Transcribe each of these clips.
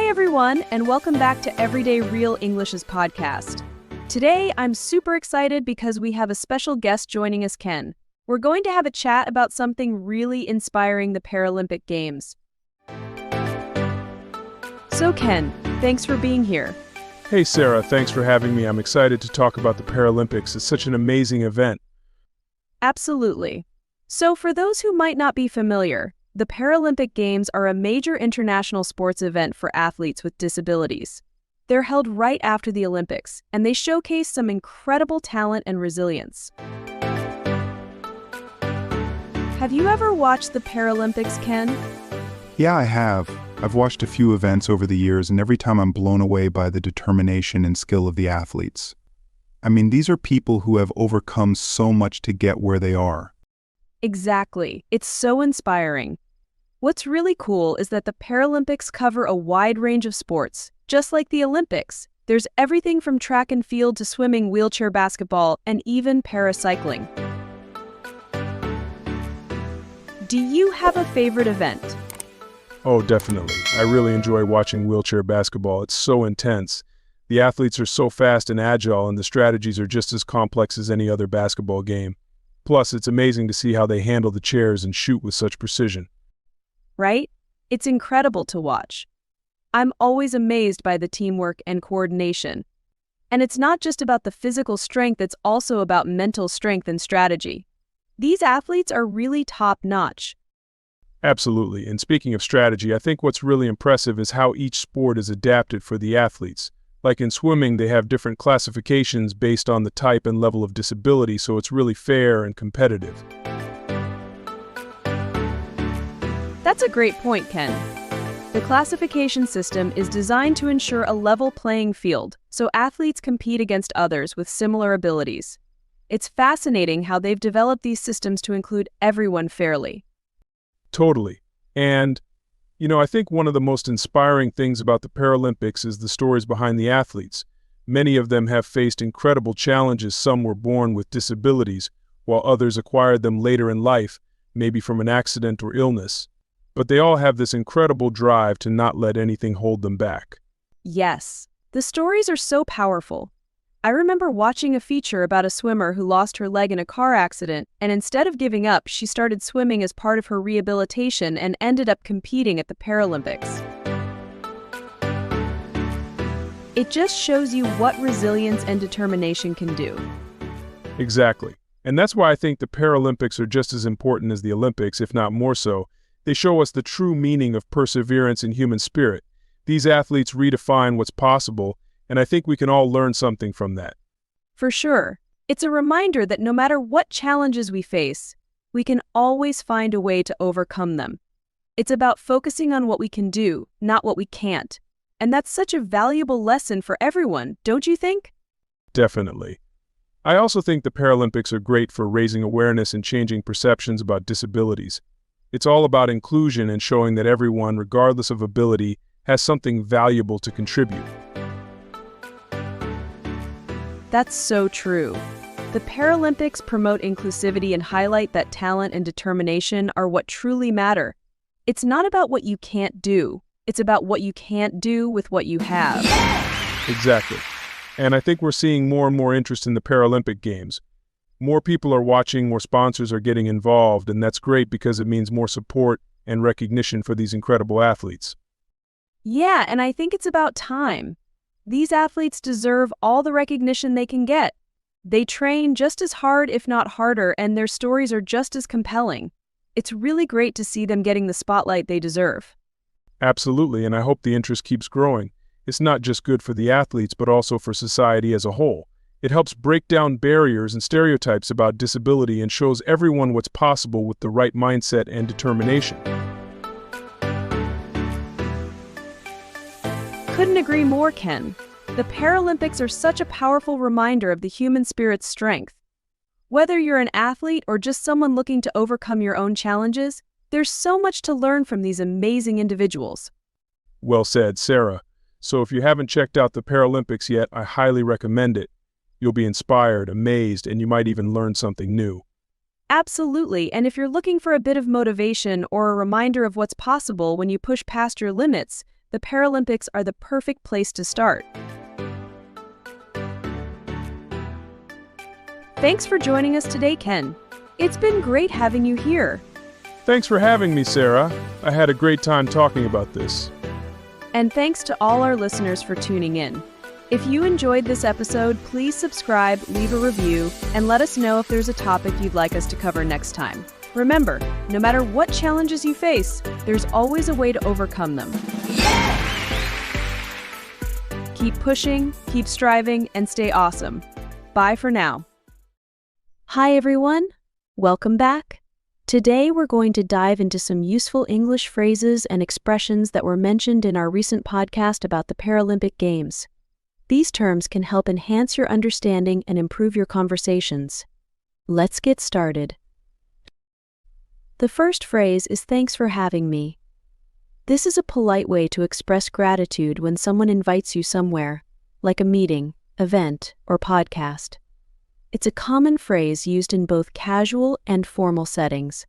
Hi everyone, and welcome back to Everyday Real English's podcast. Today, I'm super excited because we have a special guest joining us, Ken. We're going to have a chat about something really inspiring the Paralympic Games. So Ken, thanks for being here. Hey Sarah, thanks for having me. I'm excited to talk about the Paralympics. It's such an amazing event. Absolutely. So for those who might not be familiar, the Paralympic Games are a major international sports event for athletes with disabilities. They're held right after the Olympics, and they showcase some incredible talent and resilience. Have you ever watched the Paralympics, Ken? Yeah, I have. I've watched a few events over the years, and every time I'm blown away by the determination and skill of the athletes. I mean, these are people who have overcome so much to get where they are. Exactly. It's so inspiring. What's really cool is that the Paralympics cover a wide range of sports. Just like the Olympics, there's everything from track and field to swimming, wheelchair basketball, and even paracycling. Do you have a favorite event? Oh, definitely. I really enjoy watching wheelchair basketball. It's so intense. The athletes are so fast and agile, and the strategies are just as complex as any other basketball game. Plus, it's amazing to see how they handle the chairs and shoot with such precision. Right? It's incredible to watch. I'm always amazed by the teamwork and coordination. And it's not just about the physical strength, it's also about mental strength and strategy. These athletes are really top-notch. Absolutely. And speaking of strategy, I think what's really impressive is how each sport is adapted for the athletes. Like in swimming, they have different classifications based on the type and level of disability, so it's really fair and competitive. That's a great point, Ken. The classification system is designed to ensure a level playing field, so athletes compete against others with similar abilities. It's fascinating how they've developed these systems to include everyone fairly. Totally. And, I think one of the most inspiring things about the Paralympics is the stories behind the athletes. Many of them have faced incredible challenges. Some were born with disabilities, while others acquired them later in life, maybe from an accident or illness. But they all have this incredible drive to not let anything hold them back. Yes, the stories are so powerful. I remember watching a feature about a swimmer who lost her leg in a car accident, and instead of giving up, she started swimming as part of her rehabilitation and ended up competing at the Paralympics. It just shows you what resilience and determination can do. Exactly. And that's why I think the Paralympics are just as important as the Olympics, if not more so. They show us the true meaning of perseverance and human spirit. These athletes redefine what's possible, and I think we can all learn something from that. For sure. It's a reminder that no matter what challenges we face, we can always find a way to overcome them. It's about focusing on what we can do, not what we can't. And that's such a valuable lesson for everyone, don't you think? Definitely. I also think the Paralympics are great for raising awareness and changing perceptions about disabilities. It's all about inclusion and showing that everyone, regardless of ability, has something valuable to contribute. That's so true. The Paralympics promote inclusivity and highlight that talent and determination are what truly matter. It's not about what you can't do. It's about what you can't do with what you have. Exactly. And I think we're seeing more and more interest in the Paralympic Games. More people are watching, more sponsors are getting involved, and that's great because it means more support and recognition for these incredible athletes. Yeah, and I think it's about time. These athletes deserve all the recognition they can get. They train just as hard, if not harder, and their stories are just as compelling. It's really great to see them getting the spotlight they deserve. Absolutely, and I hope the interest keeps growing. It's not just good for the athletes, but also for society as a whole. It helps break down barriers and stereotypes about disability and shows everyone what's possible with the right mindset and determination. Couldn't agree more, Ken. The Paralympics are such a powerful reminder of the human spirit's strength. Whether you're an athlete or just someone looking to overcome your own challenges, there's so much to learn from these amazing individuals. Well said, Sarah. So if you haven't checked out the Paralympics yet, I highly recommend it. You'll be inspired, amazed, and you might even learn something new. Absolutely, and if you're looking for a bit of motivation or a reminder of what's possible when you push past your limits, the Paralympics are the perfect place to start. Thanks for joining us today, Ken. It's been great having you here. Thanks for having me, Sarah. I had a great time talking about this. And thanks to all our listeners for tuning in. If you enjoyed this episode, please subscribe, leave a review, and let us know if there's a topic you'd like us to cover next time. Remember, no matter what challenges you face, there's always a way to overcome them. Keep pushing, keep striving, and stay awesome. Bye for now. Hi everyone, welcome back. Today we're going to dive into some useful English phrases and expressions that were mentioned in our recent podcast about the Paralympic Games. These terms can help enhance your understanding and improve your conversations. Let's get started. The first phrase is "thanks for having me." This is a polite way to express gratitude when someone invites you somewhere, like a meeting, event, or podcast. It's a common phrase used in both casual and formal settings.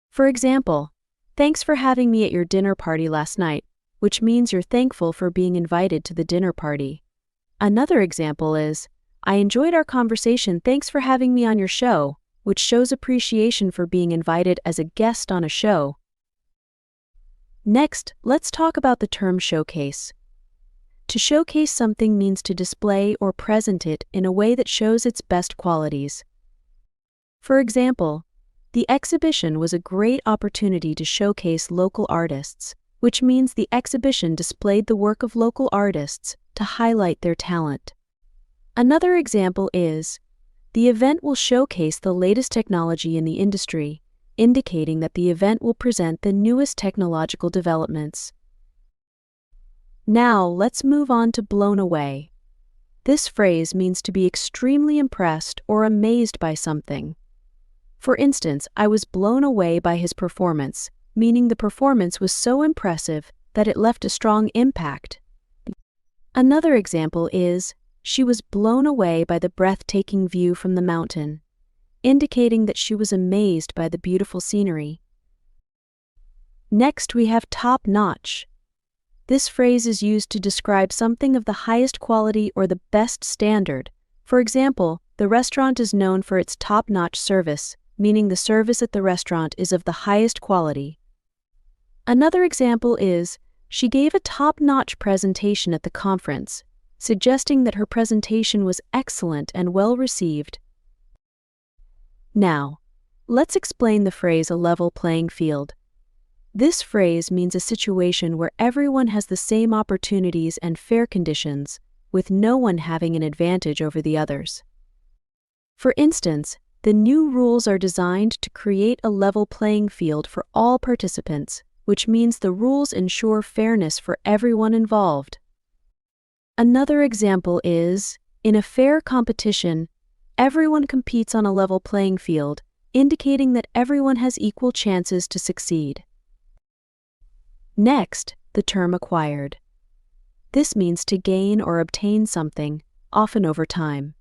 For example, "Thanks for having me at your dinner party last night," which means you're thankful for being invited to the dinner party. Another example is, "I enjoyed our conversation, thanks for having me on your show," which shows appreciation for being invited as a guest on a show. Next, let's talk about the term showcase. To showcase something means to display or present it in a way that shows its best qualities. For example, the exhibition was a great opportunity to showcase local artists, which means the exhibition displayed the work of local artists to highlight their talent. Another example is, the event will showcase the latest technology in the industry, indicating that the event will present the newest technological developments. Now, let's move on to blown away. This phrase means to be extremely impressed or amazed by something. For instance, "I was blown away by his performance," meaning the performance was so impressive that it left a strong impact. Another example is, "She was blown away by the breathtaking view from the mountain," indicating that she was amazed by the beautiful scenery. Next, we have top-notch. This phrase is used to describe something of the highest quality or the best standard. For example, the restaurant is known for its top-notch service, meaning the service at the restaurant is of the highest quality. Another example is, "She gave a top-notch presentation at the conference," suggesting that her presentation was excellent and well received. Now, let's explain the phrase "a level playing field." This phrase means a situation where everyone has the same opportunities and fair conditions, with no one having an advantage over the others. For instance, the new rules are designed to create a level playing field for all participants, which means the rules ensure fairness for everyone involved. Another example is, "In a fair competition, everyone competes on a level playing field," indicating that everyone has equal chances to succeed. Next, the term "acquired." This means to gain or obtain something, often over time.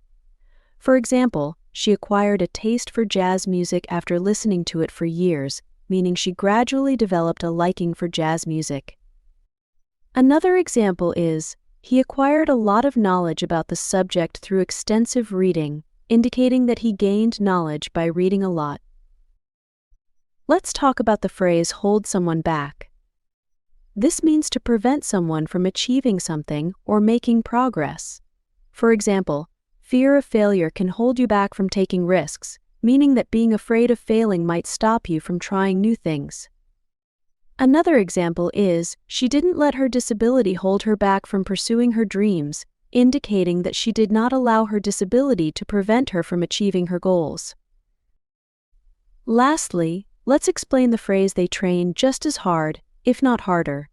For example, "She acquired a taste for jazz music after listening to it for years," meaning she gradually developed a liking for jazz music. Another example is, "He acquired a lot of knowledge about the subject through extensive reading," indicating that he gained knowledge by reading a lot. Let's talk about the phrase "hold someone back." This means to prevent someone from achieving something or making progress. For example, fear of failure can hold you back from taking risks, meaning that being afraid of failing might stop you from trying new things. Another example is, "She didn't let her disability hold her back from pursuing her dreams," indicating that she did not allow her disability to prevent her from achieving her goals. Lastly, let's explain the phrase "they train just as hard, if not harder."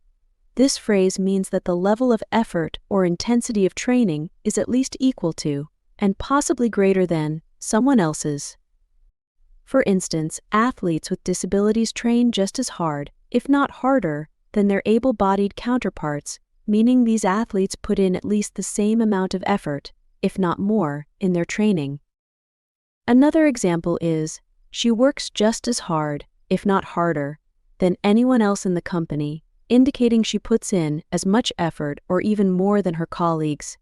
This phrase means that the level of effort or intensity of training is at least equal to, and possibly greater than, someone else's. For instance, athletes with disabilities train just as hard, if not harder, than their able-bodied counterparts, meaning these athletes put in at least the same amount of effort, if not more, in their training. Another example is, "She works just as hard, if not harder, than anyone else in the company," indicating she puts in as much effort or even more than her colleagues.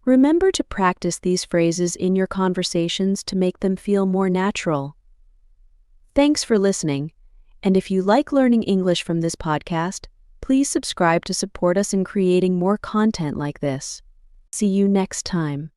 Remember to practice these phrases in your conversations to make them feel more natural. Thanks for listening, and if you like learning English from this podcast, please subscribe to support us in creating more content like this. See you next time.